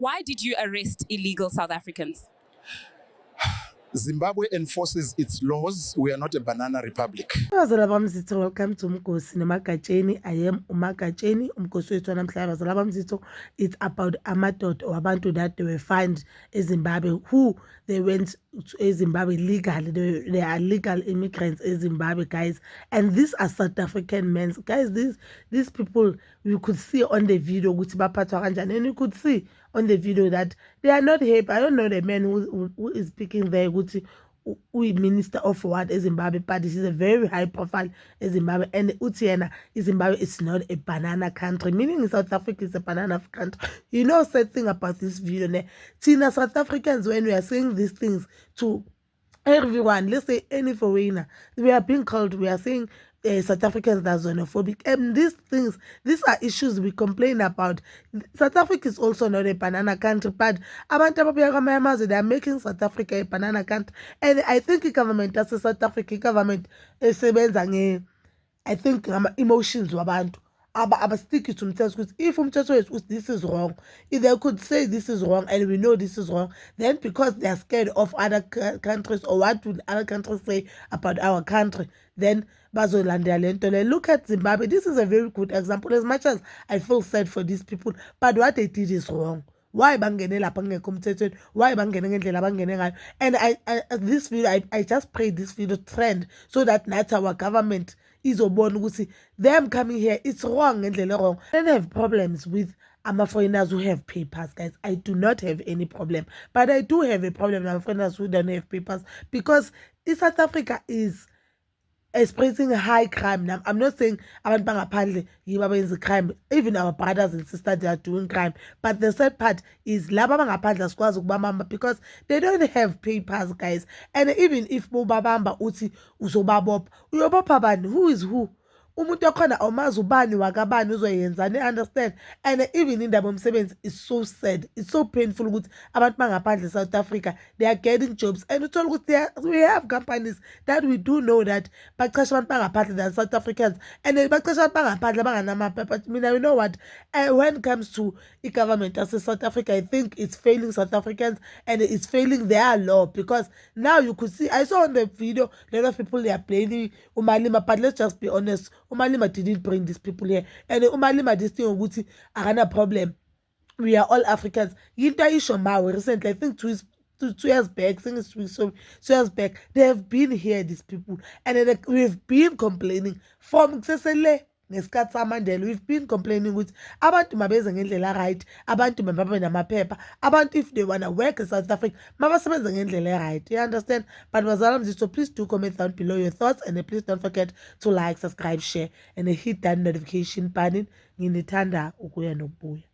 Why did you arrest illegal South Africans? Zimbabwe enforces its laws. We are not a banana republic. Abazala bamzitho, welcome to Umkhosi Nemagatsheni. I am uMagatsheni, umkhosi wethu namhlanje. Abazala bamzitho, it's about amadoda or abantu that they were found in Zimbabwe, who they went to Zimbabwe legally. They are legal immigrants in Zimbabwe, guys. And these are South African men. Guys, these people, you could see on the video, and you could see on the video that they are not happy. I don't know the man who is speaking there, we minister of what is Zimbabwe, but this is a very high profile in Zimbabwe, and Utiena Zimbabwe is not a banana country, meaning South Africa is a banana country. You know, sad thing about this video, Tina, South Africans, when we are saying these things to everyone, let's say any foreigner, we are being called, we are saying South Africans are xenophobic, and these are issues we complain about. South Africa is also not a banana country, but they are making South Africa a banana country, and I think the government, as a South African government, is I think emotions wabantu abastiki to themselves, because if this is wrong, if they could say this is wrong and we know this is wrong, then because they are scared of other countries or what would other countries say about our country, then look at Zimbabwe. This is a very good example. As much as I feel sad for these people, but what they did is wrong. Why bangene lapha ngekho umthethweni? Why bangene ngendlela bangene ngayo? And this video, I just pray this video trend so that not our government izobona ukuthi them coming here, it's wrong ngendlela wrong. I don't have problems with foreigners who have papers, guys. I do not have any problem, but I do have a problem with foreigners who don't have papers, because South Africa is experiencing high crime. Now, I'm not saying abantu bangaphandle yibo abenza crime. Even our brothers and sisters, they are doing crime. But the sad part is laba bangaphandle asikwazi ukubamba because they don't have papers, guys. And even if bobabamba uthi uzobabopha, uyobopha bani? Who is who? Umuntu okhona awumazi ubani wakabani uzoyenzani, understand? And even indaba yomsebenzi is so sad, it's so painful ukuthi abantu bangaphandle South Africa, they are getting jobs, and uthola ukuthi we have companies that we do know that baqasha abantu bangaphandle than South Africans, and baqasha abantu bangaphandle banganamaphepha. You know what, when it comes to the government as a South Africa, I think it's failing South Africans and it's failing their law, because now you could see, I saw on the video a lot of people, they are blaming uMalema, but let's just be honest, uMalema didn't bring these people here, and uMalema this thing ukuthi akana problem, we are all Africans. Yinto ayisho mawe recently, I think 2 years back, I think it's 2 years back, they have been here, these people, and we've been complaining from kusesele ngesikhathi samandela. We've been complaining ukuthi abantu mabeze ngendlela right, abantu mababe namaphepha, abantu if they wanna work in South Africa mabasebenze ngendlela right, you understand? But so please do comment down below your thoughts, and please don't forget to like, subscribe, share, and hit that notification button. Nginithanda ukuya nokubuya.